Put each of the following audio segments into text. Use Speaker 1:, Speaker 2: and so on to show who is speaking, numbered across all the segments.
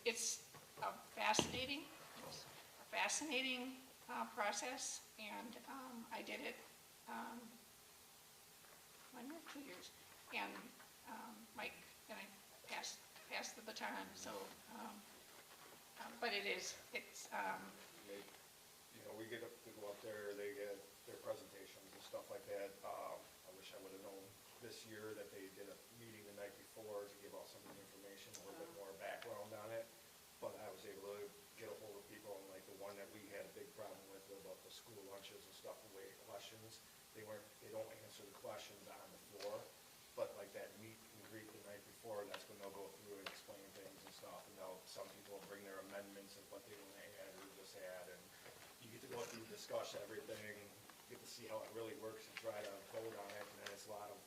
Speaker 1: it's a fascinating process, and I did it 1 or 2 years, and Mike and I passed the baton. So, but it's
Speaker 2: we get to go up there. They get their presentations and stuff like that. I wish I would have known this year that they did a meeting the night before to give out some of the information, a little bit more background on it. But I was able to get a hold of people, and like the one that we had a big problem with about the school lunches and stuff, the way questions, they don't answer the questions on the floor, but like that meet and greet the night before, that's when they'll go through and explain things and stuff, and some people will bring their amendments of what they want to add or just add, and you get to go through, discuss everything, and get to see how it really works and try to vote on it, and then it's a lot of,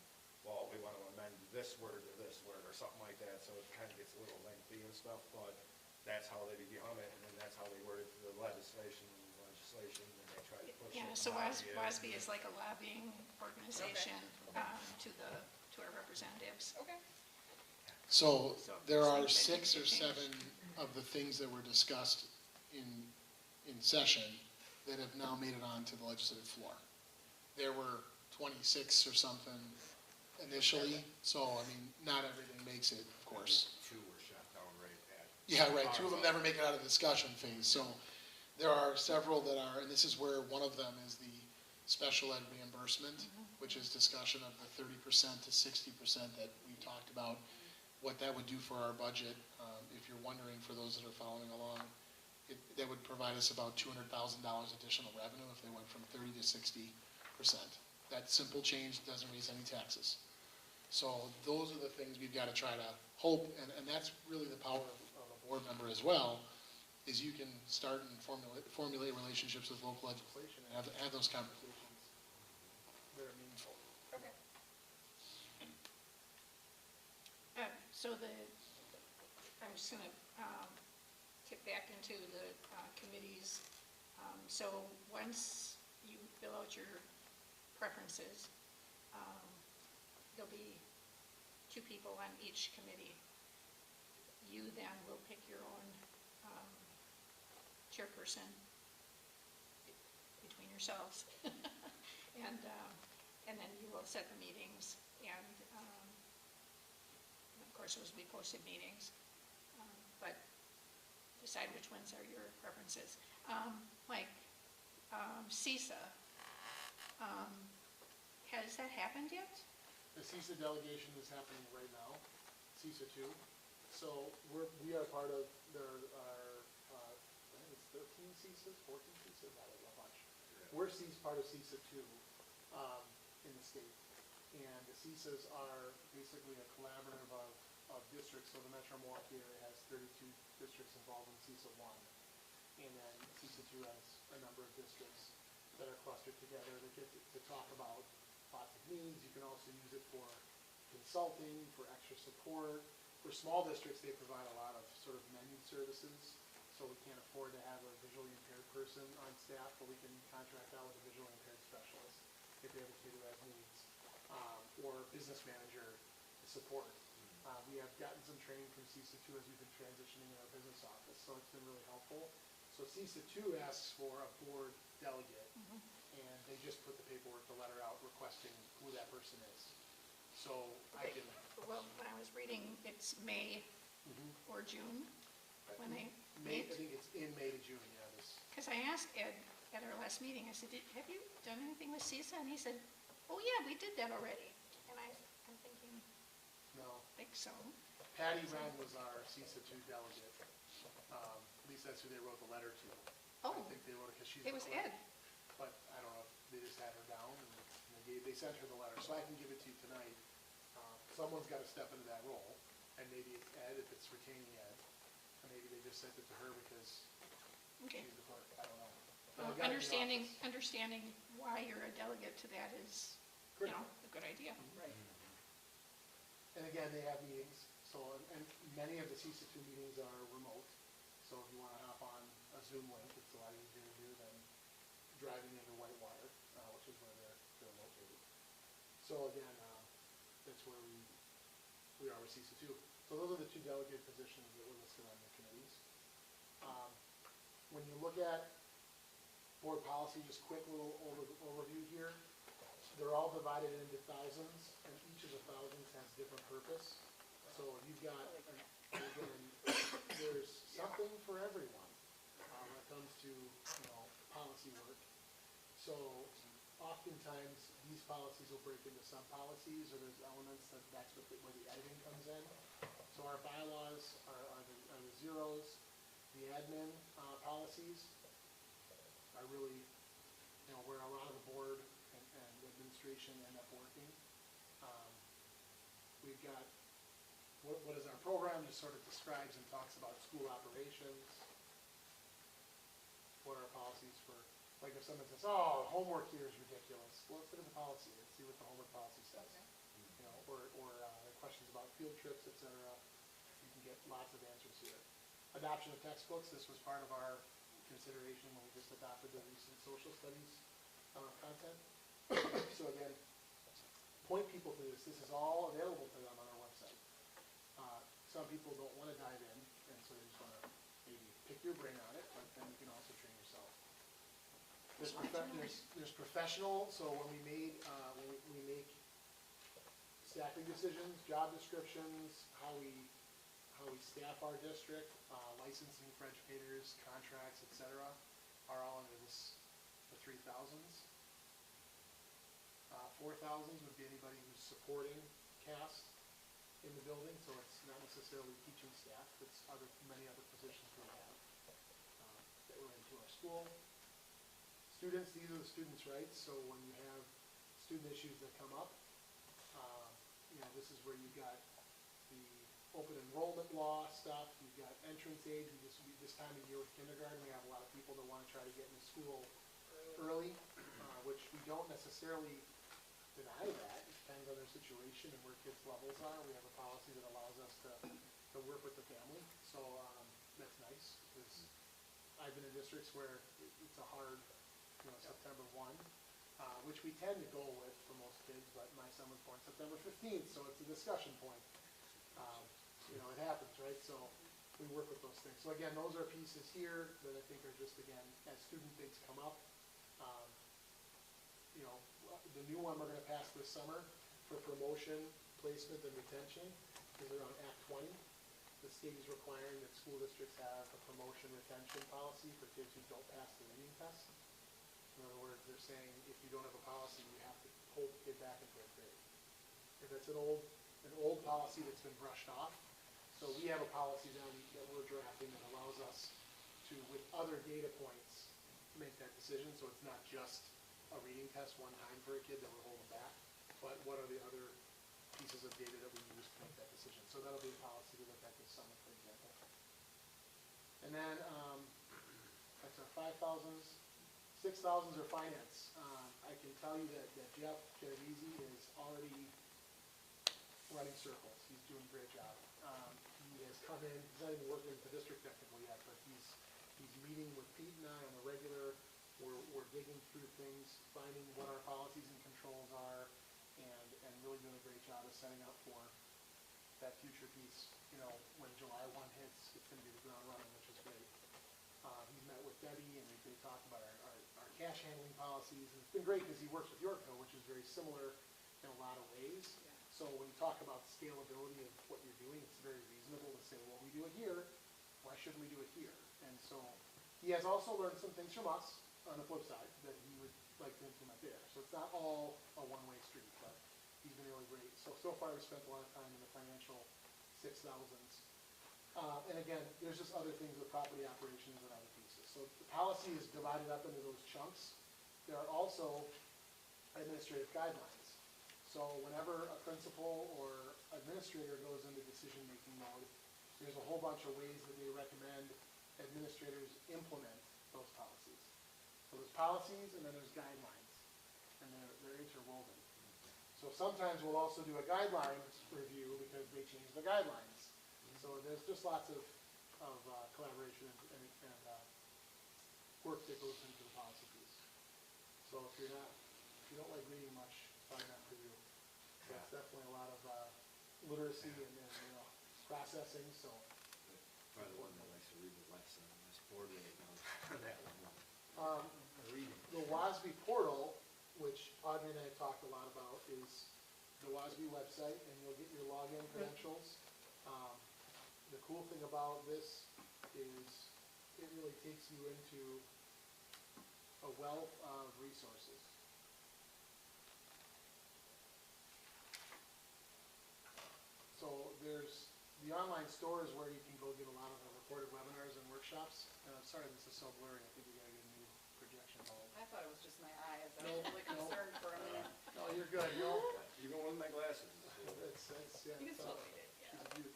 Speaker 2: well, we want to amend this word to this word or something like that, so it kind of gets a little lengthy and stuff, but that's how they become it, and then that's how they word it to the legislation, and they try to push it.
Speaker 1: yeah. So WASB is like a lobbying organization to our representatives.
Speaker 3: Okay.
Speaker 4: So
Speaker 1: So
Speaker 4: there are
Speaker 1: things that
Speaker 4: 6 or
Speaker 1: need to change.
Speaker 4: 7 of the things that were discussed in session that have now made it onto the legislative floor. There were 26 or something initially, so I mean, not everything makes it, of course.
Speaker 2: 2 were shut down right at.
Speaker 4: Yeah, right, 2 of them never make it out of the discussion phase, so there are several that are, and this is where one of them is the special ed reimbursement, which is discussion of the 30% to 60% that we talked about, what that would do for our budget. If you're wondering, for those that are following along, that would provide us about $200,000 additional revenue if they went from 30 to 60%. That simple change doesn't raise any taxes. So those are the things we've got to try to hope, and that's really the power of a board member as well, is you can start and formulate relationships with local legislation and have those conversations that are meaningful.
Speaker 3: Okay.
Speaker 1: So I'm just going to tip back into the committees. So once you fill out your preferences, there'll be 2 people on each committee. You then will pick your own chairperson between yourselves, and then you will set the meetings, and of course those will be posted meetings, but decide which ones are your preferences. Like CISA, has that happened yet?
Speaker 4: The CISA delegation is happening right now, CISA 2. So we are part of I think it's 13 CISAs, 14 CISAs, that is a bunch. We're part of CISA 2 in the state. And the CISAs are basically a collaborative of districts. So the Metro Milwaukee area has 32 districts involved in CISA 1. And then CISA 2 has a number of districts that are clustered together that get to talk about lots of needs. You can also use it for consulting, for extra support. For small districts, they provide a lot of sort of menu services. So we can't afford to have a visually impaired person on staff, but we can contract out with a visually impaired specialist if they have a kid who has needs, or business manager to support. We have gotten some training from CISA 2 as we've been transitioning in our business office, so it's been really helpful. So CISA 2 asks for a board delegate, and they just put the paperwork, the letter out requesting who that person is. So I can...
Speaker 1: Well, when I was reading, it's May or June when they
Speaker 4: May,
Speaker 1: meet.
Speaker 4: I think it's in May to June, yeah.
Speaker 1: Because I asked Ed at our last meeting, I said, have you done anything with CISA? And he said, oh yeah, we did that already. And I'm thinking,
Speaker 4: No.
Speaker 1: I think so.
Speaker 4: Patty Wren was our CISA 2 delegate. At least that's who they wrote the letter to.
Speaker 1: Oh,
Speaker 4: I think they wrote it because she's...
Speaker 1: it was Ed.
Speaker 4: But I don't know if they just had her down and they sent her the letter. So I can give it to you tonight. Someone's got to step into that role. And maybe it's Ed if it's retaining Ed. And maybe they just sent it to her because
Speaker 1: Okay.
Speaker 4: she's the clerk. I don't know.
Speaker 1: Well, understanding why you're a delegate to that is, a good idea.
Speaker 3: Right.
Speaker 4: And again, they have meetings. So, and many of the CISA 2 meetings are remote. So if you want to hop on a Zoom link, it's a lot easier to do than driving into Whitewater, which is where they're located. So again, that's where we are with CISA 2. So those are the 2 delegate positions that were listed on the committee. policy, just quick little overview here. They're all divided into thousands, and each of the thousands has different purpose. So you've got, again, there's something for everyone when it comes to, policy work. So oftentimes, these policies will break into sub-policies, or there's elements that's where the editing comes in. So our bylaws are the zeros. The admin policies are really, where a lot of the board and administration end up working. We've got, what is our program, just sort of describes and talks about school operations. What are our policies for, like if someone says, oh, homework here is ridiculous, well, let's look at the policy and see what the homework policy says. Or questions about field trips, et cetera. You can get lots of answers here. Adoption of textbooks, this was part of our consideration when we just adopted the recent social studies content. So again, point people to this. This is all available to them on our website. Some people don't want to dive in, and so they just want to maybe pick your brain on it, but then you can also train yourself. There's professional, so when we make staffing decisions, job descriptions, how we staff our district, licensing for educators, contracts, et cetera, are all under the 3,000s. 4,000s would be anybody who's supporting CAST in the building, so it's not necessarily teaching staff, it's many other positions we have that relate to our school. Students, these are the students' rights, so when you have student issues that come up, this is where you've got the open enrollment law stuff, you've got entrance age. This time of year with kindergarten, we have a lot of people that want to try to get into school early, which we don't necessarily deny that. It depends on their situation and where kids' levels are. We have a policy that allows us to work with the family, so that's nice, because I've been in districts where it's a hard, September 1, which we tend to go with for most kids, but my son was born September 15th, so it's a discussion point. It happens, right? So we work with those things. So again, those are pieces here that I think are just, again, as student things come up. The new one we're going to pass this summer for promotion, placement, and retention is around Act 20. The state is requiring that school districts have a promotion retention policy for kids who don't pass the reading test. In other words, they're saying if you don't have a policy, you have to hold the kid back in third grade. If it's an old policy that's been brushed off, so we have a policy now that we're drafting that allows us to, with other data points, make that decision. So it's not just a reading test one time for a kid that we're holding back, but what are the other pieces of data that we use to make that decision. So that'll be a policy to look at this summer, for example. And then that's our 5,000s. 6,000s are finance. I can tell you that Jeff Genovese is already running circles. He's doing a great job. He has come in, he's not even working with the district technically yet, but he's meeting with Pete and I on a regular. We're digging through things, finding what our policies and controls are, and really doing a great job of setting up for that future piece. When July 1 hits, it's going to be the ground running, which is great. He's met with Debbie, and they talked about our cash handling policies, and it's been great because he works with Yorkville, which is very similar in a lot of ways. Yeah. So when you talk about scalability of what you're doing, it's very reasonable to say, well, we do it here, why shouldn't we do it here? And so he has also learned some things from us on the flip side that he would like to implement there. So it's not all a one-way street, but he's been really great. So far we've spent a lot of time in the financial 6,000s. And again, there's just other things with property operations and other pieces. So the policy is divided up into those chunks. There are also administrative guidelines. So whenever a principal or administrator goes into decision-making mode, there's a whole bunch of ways that they recommend administrators implement those policies. So there's policies and then there's guidelines, and they're interwoven. So sometimes we'll also do a guidelines review because they change the guidelines. So there's just lots of collaboration and work that goes into the policy piece. So if you don't like reading much, probably not for you. That's definitely a lot of literacy and processing. So
Speaker 3: probably the one that likes to read the less. This board right now is that one. Reading.
Speaker 4: the WASB portal, which Audrey and I talked a lot about, is the WASB website, and you'll get your login credentials. The cool thing about this is it really takes you into a wealth of resources. So there's, the online store is where you can go get a lot of the recorded webinars and workshops. Sorry, this is so blurry, I think we gotta get a new projection bulb.
Speaker 3: I thought it was just my eyes. I
Speaker 4: No,
Speaker 3: was really
Speaker 4: no.
Speaker 3: concerned for a minute.
Speaker 4: No, you're good, no.
Speaker 2: Even with my glasses.
Speaker 4: Yeah,
Speaker 3: You can
Speaker 4: it's
Speaker 3: still
Speaker 4: all-
Speaker 3: read it,
Speaker 4: she's
Speaker 3: yeah.
Speaker 4: a beaut.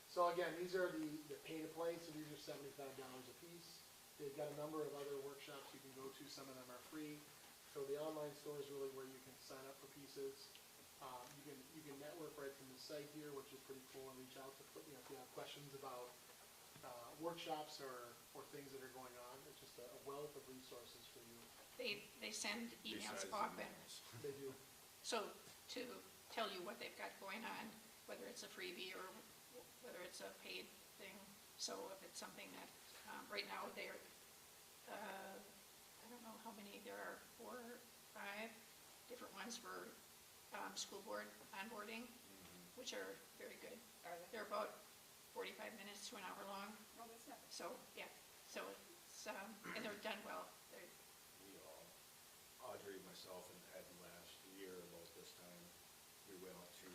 Speaker 4: So again, these are the pay-to-play, so these are $75 a piece. They've got a number of other workshops you can go to, some of them are free. So the online store is really where you can sign up for pieces. You can network right from the site here, which is pretty cool, and reach out to, if you have questions about workshops or things that are going on. It's just a wealth of resources for you.
Speaker 1: They send emails
Speaker 2: Besides
Speaker 1: often,
Speaker 2: emails.
Speaker 4: They do.
Speaker 1: so to tell you what they've got going on, whether it's a freebie or whether it's a paid thing. So if it's something that, right now they're, I don't know how many, there are 4 or 5 different ones for school board onboarding, which are very good.
Speaker 3: Are they?
Speaker 1: They're about 45 minutes to an hour long.
Speaker 3: Oh, that's not.
Speaker 1: So, yeah, so it's, and they're done well. They're,
Speaker 2: We all, Audrey, myself, and Ed last year about this time, we went out to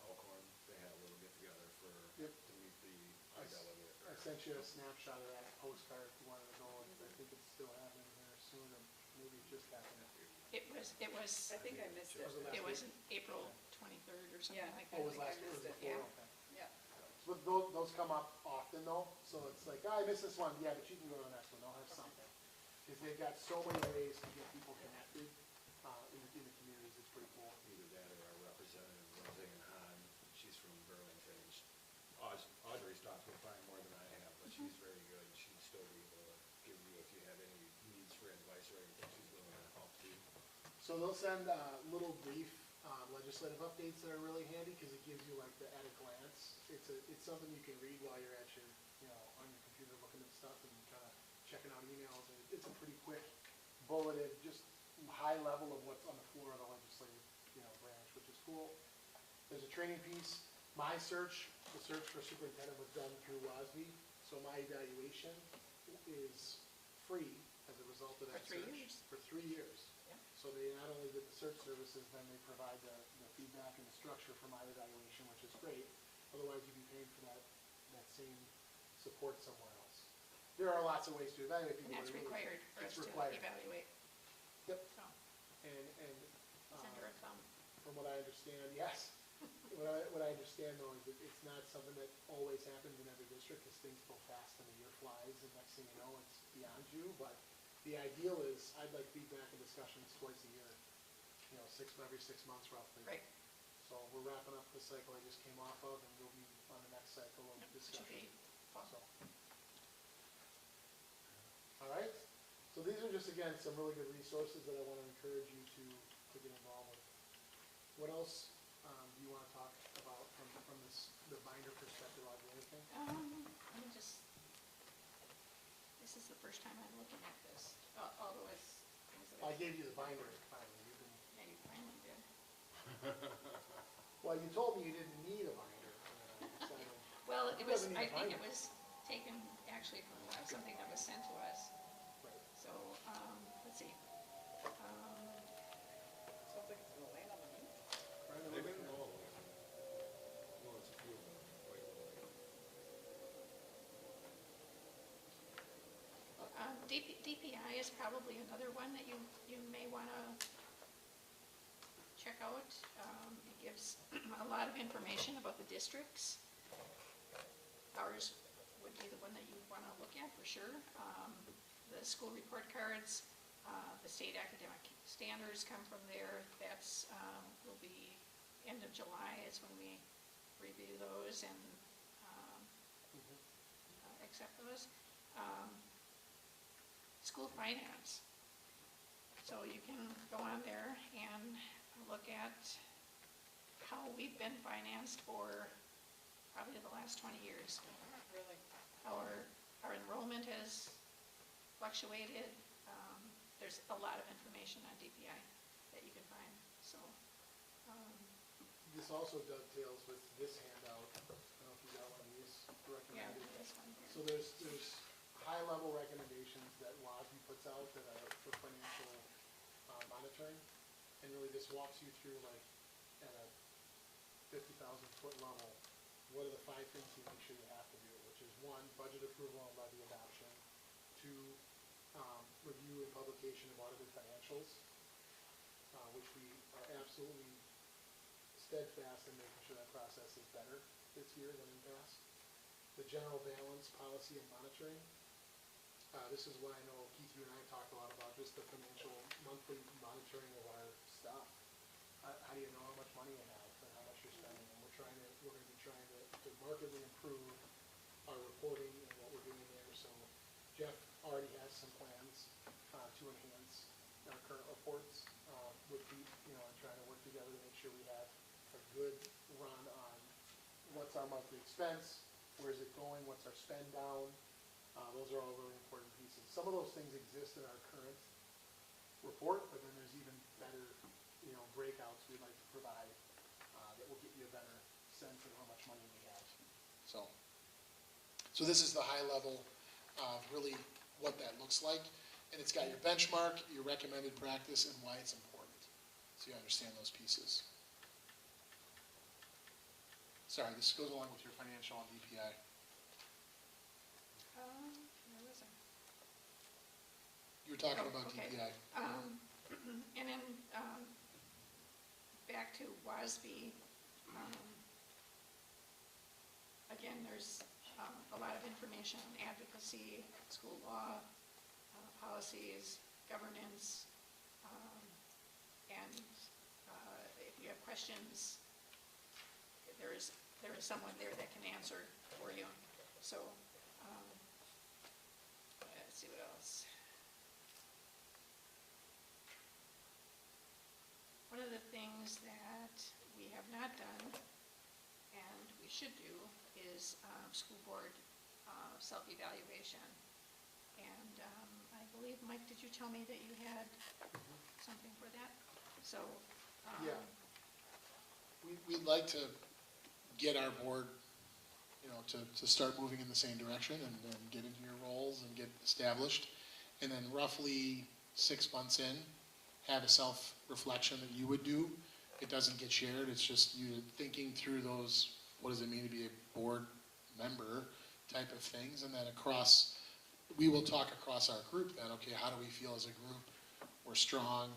Speaker 2: Elkhorn. They had a little get together
Speaker 4: Yep.
Speaker 2: to meet the
Speaker 4: I
Speaker 2: delegate.
Speaker 4: I sent you a snapshot of that postcard if you wanted to go, and I think it's still happening here soon, or maybe it just happened.
Speaker 1: it was,
Speaker 3: I think I missed it.
Speaker 4: Was it last
Speaker 1: it was
Speaker 4: week?
Speaker 1: April 23rd or something
Speaker 3: Yeah.
Speaker 1: like that.
Speaker 4: Oh, it was
Speaker 3: think I
Speaker 4: last, it was
Speaker 3: missed it,
Speaker 4: before,
Speaker 1: yeah.
Speaker 4: okay.
Speaker 3: Yeah.
Speaker 4: So those come up often though, so it's like, I missed this one, yeah, but you can go to the next one, they'll have something. Because they've got so many ways to get people connected, in the communities, it's pretty cool.
Speaker 2: Either that or our representative, Roseanne Hahn, she's from Burlington. Audrey's talked to her probably more than I have, but she's very good. She'd still be able to give you, if you have any needs for advice or anything, she's willing to help you.
Speaker 4: So they'll send little brief legislative updates that are really handy, because it gives you like the at a glance. It's something you can read while you're at your, on your computer looking at stuff and kind of checking out emails. And it's a pretty quick bulleted, just high level of what's on the floor of the legislative, branch, which is cool. There's a training piece. My search, the search for superintendent was done through WASB, so my evaluation is free as a result of that
Speaker 1: For 3
Speaker 4: search.
Speaker 1: years.
Speaker 4: For 3 years.
Speaker 1: Yeah.
Speaker 4: So they not only did the search services, then they provide the feedback and the structure for my evaluation, which is great. Otherwise, you'd be paying for that same support somewhere else. There are lots of ways to evaluate people.
Speaker 1: And that's
Speaker 4: but it really-
Speaker 1: required for us
Speaker 4: it's
Speaker 1: to
Speaker 4: required.
Speaker 1: evaluate,
Speaker 4: Yep,
Speaker 1: so
Speaker 4: and,
Speaker 1: it's under a thumb.
Speaker 4: from what I understand, yes. What I understand though is that it's not something that always happens in every district, because things go fast and the year flies, and next thing you know, it's beyond you. But the ideal is, I'd like feedback and discussions twice a year, every 6 months roughly.
Speaker 1: Right.
Speaker 4: So we're wrapping up the cycle I just came off of, and we'll be on the next cycle of
Speaker 1: Should
Speaker 4: discussion.
Speaker 1: be fun.
Speaker 4: So. All right, so these are just, again, some really good resources that I want to encourage you to get involved with. What else do you want to talk about from the binder perspective on anything?
Speaker 1: Let me just, this is the first time I'm looking at this, although it's things that
Speaker 4: I gave you the binder finally.
Speaker 1: yeah, you finally did.
Speaker 4: Well, you told me you didn't need a binder. And I decided,
Speaker 1: Well, it
Speaker 4: Who
Speaker 1: was,
Speaker 4: doesn't need
Speaker 1: I
Speaker 4: a
Speaker 1: think it
Speaker 4: binder?
Speaker 1: was taken actually from something that was sent to us,
Speaker 4: right.
Speaker 1: so, let's see.
Speaker 3: Sounds like it's gonna land on the knee.
Speaker 4: Trying to
Speaker 2: They've
Speaker 4: look
Speaker 2: been
Speaker 4: here.
Speaker 2: all over. Well, it's a few of them, quite well.
Speaker 1: DPI is probably another one that you may want to check out. It gives a lot of information about the districts. Ours would be the one that you want to look at for sure. The school report cards, the state academic standards come from there. That's will be end of July is when we review those and accept those. School finance. So you can go on there and look at how we've been financed for probably the last 20 years.
Speaker 3: Really?
Speaker 1: Our enrollment has fluctuated. there's a lot of information on DPI that you can find, so.
Speaker 4: This also dovetails with this handout. I don't know if you got one of these
Speaker 1: Yeah,
Speaker 4: recommended.
Speaker 1: this one here.
Speaker 4: So there's high-level recommendations that WASB puts out that are for financial monitoring. And really this walks you through like at a 50,000-foot level, what are the 5 things you make sure you have to do, which is 1, budget approval and levy adoption, 2, review and publication of audited financials, which we are absolutely steadfast in making sure that process is better this year than in past. The general balance, policy, and monitoring. This is what I know Keith, you and I talked a lot about, just the financial monthly monitoring of our stuff. How do you know how much money you have and how much you're spending? And we're going to be trying to markedly improve our reporting and what we're doing there. So Jeff already has some plans to enhance our current reports with Pete, and trying to work together to make sure we have a good run on what's our monthly expense, where is it going, what's our spend down. Those are all really important pieces. Some of those things exist in our current report, but then there's even better, breakouts we'd like to provide that will get you a better sense of how much money we have. So this is the high level of really what that looks like, and it's got your benchmark, your recommended practice, and why it's important, so you understand those pieces. Sorry, this goes along with your financial and DPI.
Speaker 1: Where was I?
Speaker 4: You were talking
Speaker 1: Oh,
Speaker 4: about
Speaker 1: okay.
Speaker 4: DPI.
Speaker 1: And then, back to WASB, again, there's a lot of information on advocacy, school law, policies, governance, and if you have questions, there is someone there that can answer for you. So, let's see what else. One of the things that we have not done, and we should do, is school board self-evaluation. And I believe, Mike, did you tell me that you had something for that? So,
Speaker 4: Yeah. We'd like to get our board, to start moving in the same direction and get into your roles and get established. And then roughly 6 months in, have a self-reflection that you would do. It doesn't get shared, it's just you thinking through those, what does it mean to be a board member type of things, and then we will talk across our group then, okay, how do we feel as a group? We're strong,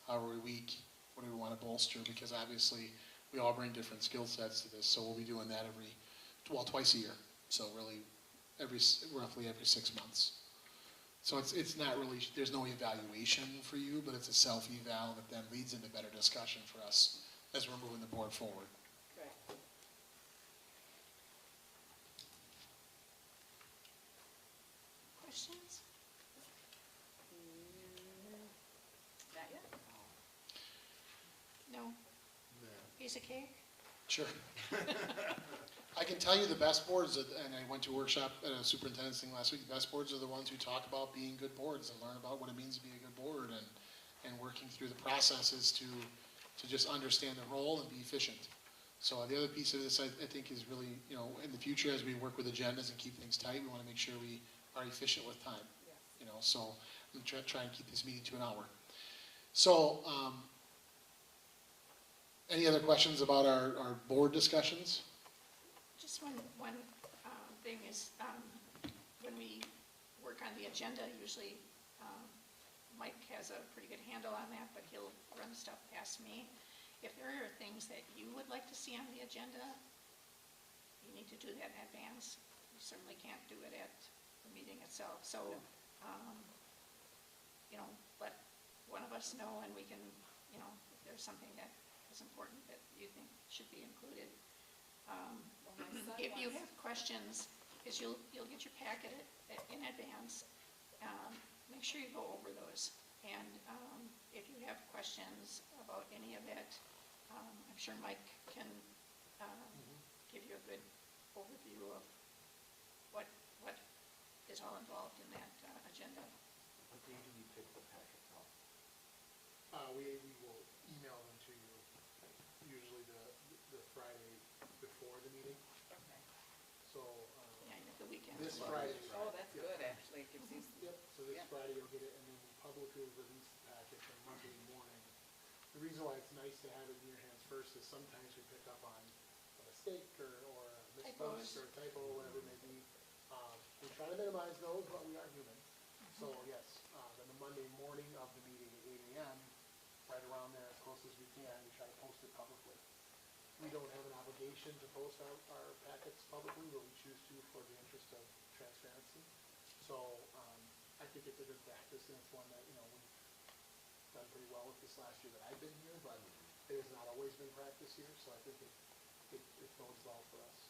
Speaker 4: how are we weak, what do we want to bolster? Because obviously, we all bring different skill sets to this, so we'll be doing that twice a year. So really, roughly every 6 months. So it's not really, there's no evaluation for you, but it's a self-eval that then leads into better discussion for us as we're moving the board forward.
Speaker 3: Right.
Speaker 1: questions?
Speaker 3: Not yet?
Speaker 1: No? Piece of cake?
Speaker 4: Sure. I can tell you the best boards, and I went to a workshop at a superintendent's thing last week, the best boards are the ones who talk about being good boards and learn about what it means to be a good board and working through the processes to just understand the role and be efficient. So the other piece of this, I think, is really, in the future, as we work with agendas and keep things tight, we want to make sure we are efficient with time.
Speaker 3: Yes.
Speaker 4: So I'm going to try and keep this meeting to an hour. So, any other questions about our board discussions?
Speaker 1: Just one thing is, when we work on the agenda, usually Mike has a pretty good handle on that, but he'll run stuff past me. If there are things that you would like to see on the agenda, you need to do that in advance. You certainly can't do it at the meeting itself. So, let one of us know, and we can, if there's something that is important that you think should be included. If you have questions, because you'll get your packet in advance, make sure you go over those. And if you have questions about any of it, I'm sure Mike can give you a good overview of what is all involved in that agenda.
Speaker 5: What day do you pick the packets
Speaker 4: We will email them to you, usually the Friday before the meeting,
Speaker 3: Okay.
Speaker 4: so,
Speaker 1: Yeah, the weekend.
Speaker 4: this Friday.
Speaker 3: Oh, that's
Speaker 4: Yep.
Speaker 3: good, actually, it gives you,
Speaker 4: Yep, so this
Speaker 3: Yeah.
Speaker 4: Friday you'll get it, and then we publicly release the packets on Monday morning. The reason why it's nice to have it in your hands first is sometimes we pick up on a mistake or a mispost or a typo, whatever it may be. We try to minimize those, but we are human. So yes, then the Monday morning of the meeting at 8 AM, right around there as close as we can, we try to post it publicly. We don't have an obligation to post our packets publicly, but we choose to for the interest of transparency. So, I think it's a good practice, and it's one that, we've done pretty well with this last year that I've been here, but it has not always been practice here, so I think it bodes well for us.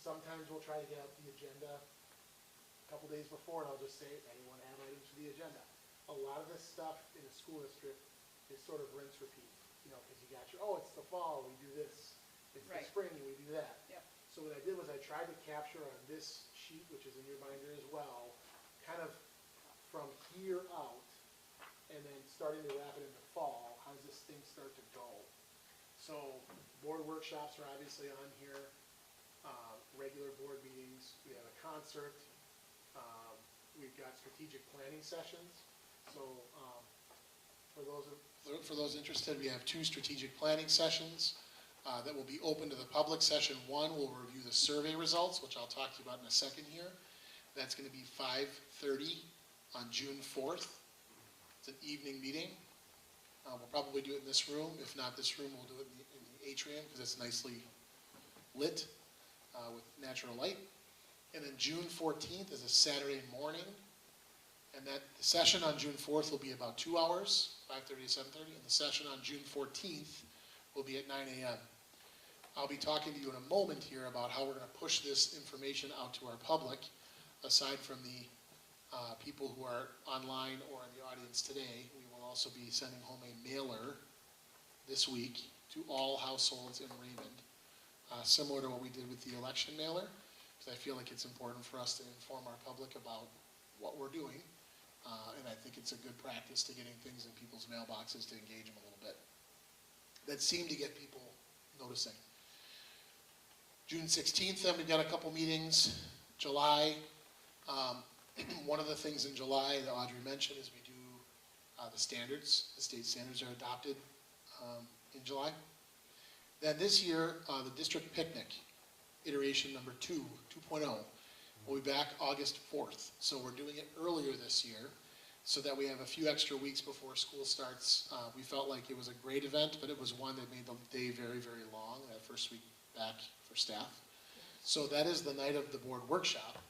Speaker 4: Sometimes we'll try to get out the agenda a couple days before, and I'll just say, anyone have items for the agenda? A lot of this stuff in a school district is sort of rinse repeat, because you got it's the fall, we do this. It's the
Speaker 3: Right.
Speaker 4: spring, we do that.
Speaker 3: Yep.
Speaker 4: So what I did was I tried to capture on this sheet, which is in your binder as well, kind of from here out, and then starting to wrap it into fall, how does this thing start to go? So, board workshops are obviously on here, regular board meetings, we have a concert, we've got strategic planning sessions, so,
Speaker 5: For those interested, we have 2 strategic planning sessions that will be open to the public. Session 1 will review the survey results, which I'll talk to you about in a second here. That's going to be 5:30 on June 4th. It's an evening meeting. We'll probably do it in this room. If not this room, we'll do it in the atrium because it's nicely lit with natural light. And then June 14th is a Saturday morning. And the session on June 4th will be about 2 hours, 5:30 to 7:30. And the session on June 14th will be at 9 a.m. I'll be talking to you in a moment here about how we're going to push this information out to our public, aside from the people who are online or in the audience today. We will also be sending home a mailer this week to all households in Raymond, similar to what we did with the election mailer, because I feel like it's important for us to inform our public about what we're doing, and I think it's a good practice to getting things in people's mailboxes to engage them a little bit. That seemed to get people noticing. June 16th, then we've got a couple meetings. July, one of the things in July that Audrey mentioned is we do the standards. The state standards are adopted in July. Then this year, the district picnic, iteration number 2.0, will be back August 4th. So we're doing it earlier this year so that we have a few extra weeks before school starts. We felt like it was a great event, but it was one that made the day very, very long, that first week back for staff. So that is the night of the board workshop.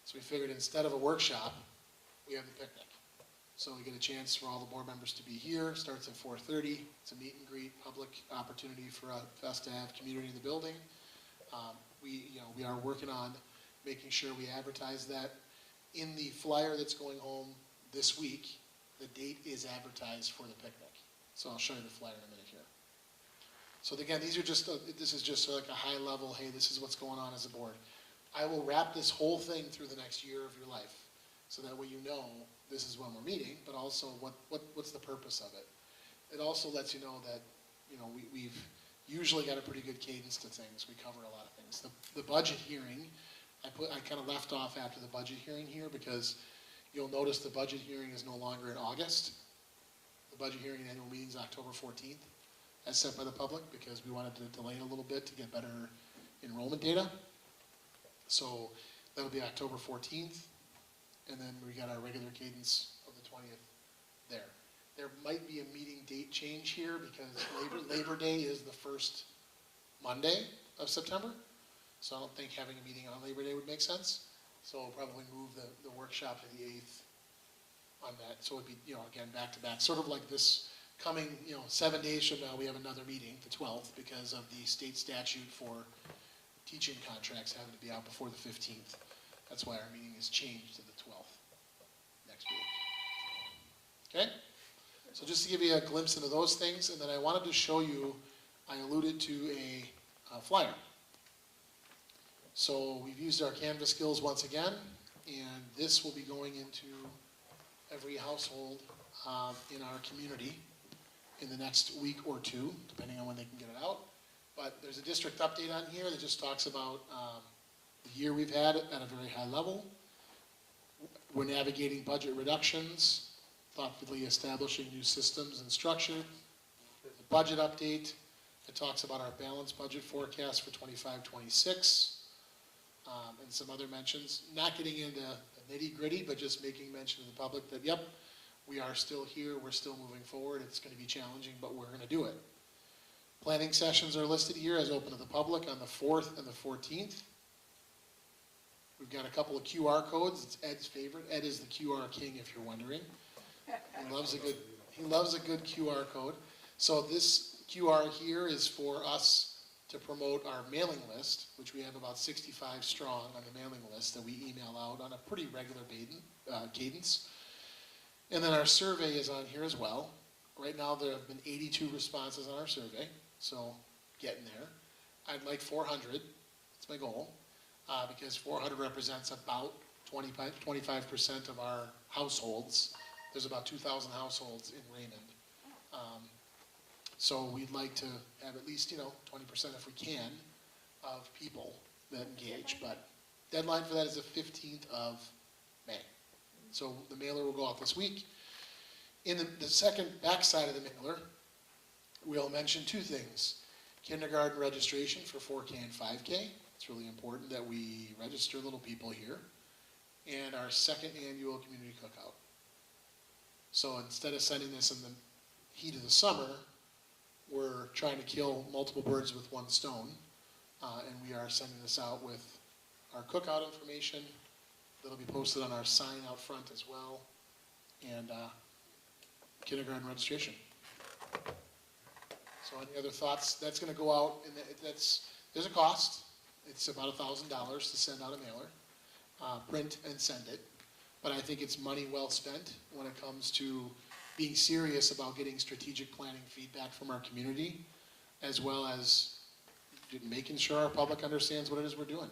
Speaker 5: So we figured instead of a workshop, we have the picnic. So we get a chance for all the board members to be here. Starts at 4:30. It's a meet and greet, public opportunity for us to have community in the building. We are working on making sure we advertise that. In the flyer that's going home this week, the date is advertised for the picnic. So I'll show you the flyer in a minute here. So again, this is just like a high level, hey, this is what's going on as a board. I will wrap this whole thing through the next year of your life, so that way you know this is when we're meeting, but also what's the purpose of it. It also lets you know that, we've usually got a pretty good cadence to things. We cover a lot of things. The budget hearing, I kind of left off after the budget hearing here because you'll notice the budget hearing is no longer in August. The budget hearing and annual meeting is October 14th, as set by the public, because we wanted to delay it a little bit to get better enrollment data. So that'll be October 14th, and then we got our regular cadence of the 20th there. There might be a meeting date change here because Labor Day is the first Monday of September, so I don't think having a meeting on Labor Day would make sense. So we'll probably move the workshop to the 8th on that. So it'd be, again, back to back, sort of like this coming, 7 days from now, we have another meeting, the 12th, because of the state statute for teaching contracts having to be out before the 15th. That's why our meeting is changed to the 12th next week. Okay? So just to give you a glimpse into those things, and then I wanted to show you, I alluded to a flyer. So we've used our Canvas skills once again, and this will be going into every household in our community in the next week or two, depending on when they can get it out. But there's a district update on here that just talks about the year we've had at a very high level. We're navigating budget reductions, thoughtfully establishing new systems and structure. There's a budget update that talks about our balanced budget forecast for 25-26, and some other mentions. Not getting into the nitty-gritty, but just making mention to the public that, yep, we are still here, we're still moving forward. It's going to be challenging, but we're going to do it. Planning sessions are listed here as open to the public on the 4th and the 14th. We've got a couple of QR codes. It's Ed's favorite. Ed is the QR king, if you're wondering. He loves a good QR code. So this QR here is for us to promote our mailing list, which we have about 65 strong on the mailing list that we email out on a pretty regular cadence. And then our survey is on here as well. Right now there have been 82 responses on our survey, so getting there. I'd like 400. That's my goal, because 400 represents about 25% of our households. There's about 2,000 households in Raymond. So we'd like to have at least, 20% if we can of people that engage. But deadline for that is the 15th of May. So the mailer will go out this week. In the second backside of the mailer, we'll mention two things. Kindergarten registration for 4K and 5K. It's really important that we register little people here. And our second annual community cookout. So instead of sending this in the heat of the summer, we're trying to kill multiple birds with one stone. And we are sending this out with our cookout information. That'll be posted on our sign out front as well. And kindergarten registration. So any other thoughts? That's going to go out, and there's a cost. It's about $1,000 to send out a mailer, print and send it. But I think it's money well spent when it comes to being serious about getting strategic planning feedback from our community, as well as making sure our public understands what it is we're doing.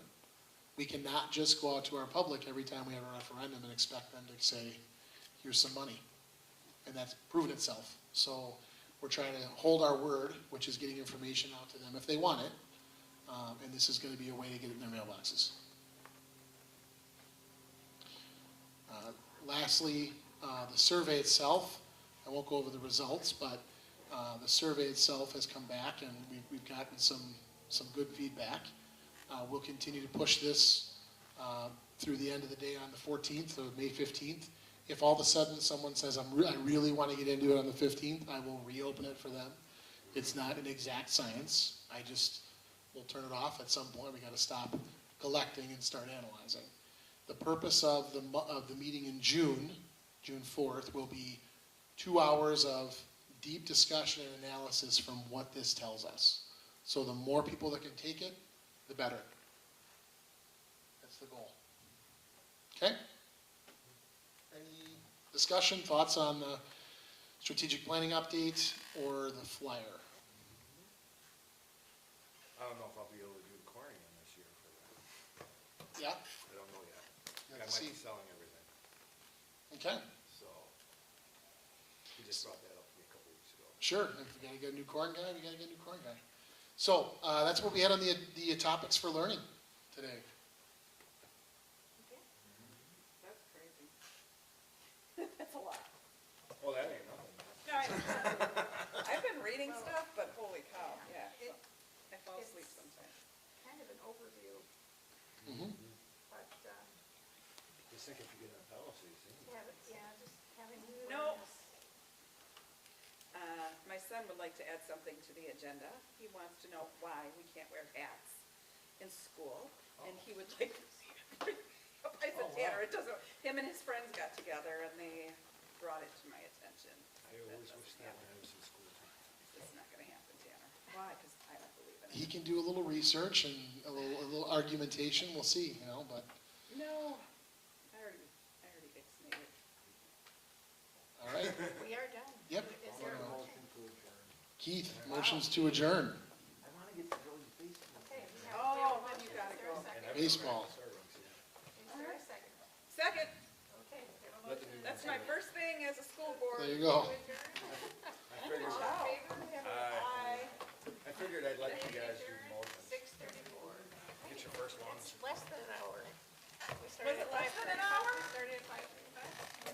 Speaker 5: We cannot just go out to our public every time we have a referendum and expect them to say, here's some money. And that's proven itself. So we're trying to hold our word, which is getting information out to them if they want it. And this is going to be a way to get it in their mailboxes. Lastly, the survey itself. I won't go over the results, but the survey itself has come back, and we've gotten some good feedback. We'll continue to push this through the end of the day on the 14th, or May 15th. If all of a sudden someone says, I really want to get into it on the 15th, I will reopen it for them. It's not an exact science. We'll turn it off at some point. We got to stop collecting and start analyzing. The purpose of the meeting in June 4th, will be 2 hours of deep discussion and analysis from what this tells us. So the more people that can take it, the better. That's the goal. Okay? Any discussion, thoughts on the strategic planning update or the flyer?
Speaker 2: I don't know if I'll be able to do corn again this year for that.
Speaker 5: Yeah?
Speaker 2: I don't know yet. I
Speaker 5: Let's
Speaker 2: might
Speaker 5: see.
Speaker 2: be selling everything,
Speaker 5: Okay.
Speaker 2: so. He just brought that up to me a couple weeks ago.
Speaker 5: Sure. If we got to get a new corn guy, we got to get a new corn guy. So that's what we had on the topics for learning today.
Speaker 3: That's crazy. That's a lot.
Speaker 2: Well, that ain't nothing.
Speaker 3: No, I know. I've been reading stuff, but holy cow, yeah. I fall asleep sometimes.
Speaker 1: Kind of an overview,
Speaker 5: Mm-hmm.
Speaker 1: but,
Speaker 2: Just think if you get an policy, see?
Speaker 1: just having.
Speaker 3: No. My son would like to add something to the agenda. He wants to know why we can't wear hats in school, and he would like to see it. I said, Tanner, it doesn't, him and his friends got together and they brought it to my attention.
Speaker 2: I always wish that when I was in school.
Speaker 3: It's not gonna happen, Tanner. Why? Because I don't believe in it.
Speaker 5: He can do a little research and a little argumentation. We'll see, but.
Speaker 3: No, I already ixnayed.
Speaker 5: All right.
Speaker 1: We are done.
Speaker 5: Yep.
Speaker 1: Is there a motion?
Speaker 5: Keith, motions to adjourn.
Speaker 6: I wanna get to Joey's basement.
Speaker 1: Okay, we have.
Speaker 3: Oh,
Speaker 1: we have a
Speaker 3: then you
Speaker 1: motion.
Speaker 3: gotta
Speaker 1: Is there a
Speaker 3: go.
Speaker 1: second?
Speaker 5: Baseball.
Speaker 1: Is there a second?
Speaker 3: Second,
Speaker 1: Okay, we have a motion.
Speaker 3: that's my first thing as a school board.
Speaker 5: There you go.
Speaker 1: To adjourn?
Speaker 2: I figured,
Speaker 3: Wow.
Speaker 1: started
Speaker 3: it
Speaker 1: at
Speaker 3: less than an
Speaker 1: 5:35.
Speaker 3: hour?
Speaker 1: We started at 5:35.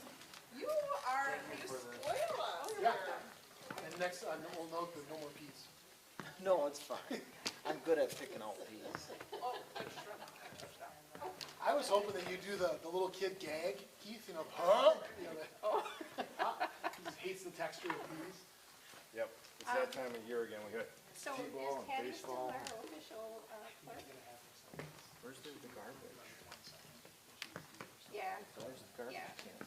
Speaker 3: You spoil us.
Speaker 4: Yeah. And next, we'll note the no more peas.
Speaker 6: No, it's fine. I'm good at picking out peas.
Speaker 3: Oh, extra.
Speaker 4: I was hoping that you'd do the little kid gag, Keith, you know, huh? You know, he just hates the texture of peas.
Speaker 2: Yep, it's that time of year again, we got
Speaker 1: So is
Speaker 2: T-ball and
Speaker 1: Patty still
Speaker 2: baseball.
Speaker 1: our official clerk?
Speaker 6: Where's the garbage?
Speaker 1: Yeah,
Speaker 6: Where's the garbage
Speaker 1: yeah.
Speaker 6: can?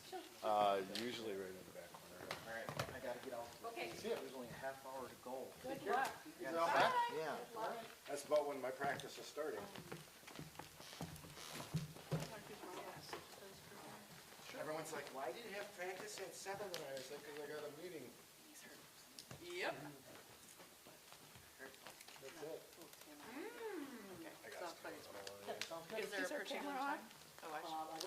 Speaker 2: Usually right in the back corner.
Speaker 6: Alright, I gotta get out.
Speaker 1: Okay.
Speaker 6: There's only a half hour to go.
Speaker 1: Good luck.
Speaker 4: Is it all back?
Speaker 6: Yeah.
Speaker 2: That's about when my practice is starting. Everyone's like, why did you have practice at 7? And I was like, because I got a meeting.
Speaker 3: Yep.
Speaker 4: That's it.
Speaker 2: I got
Speaker 4: Sounds good.
Speaker 1: Is there a particular time?
Speaker 3: Oh, I should.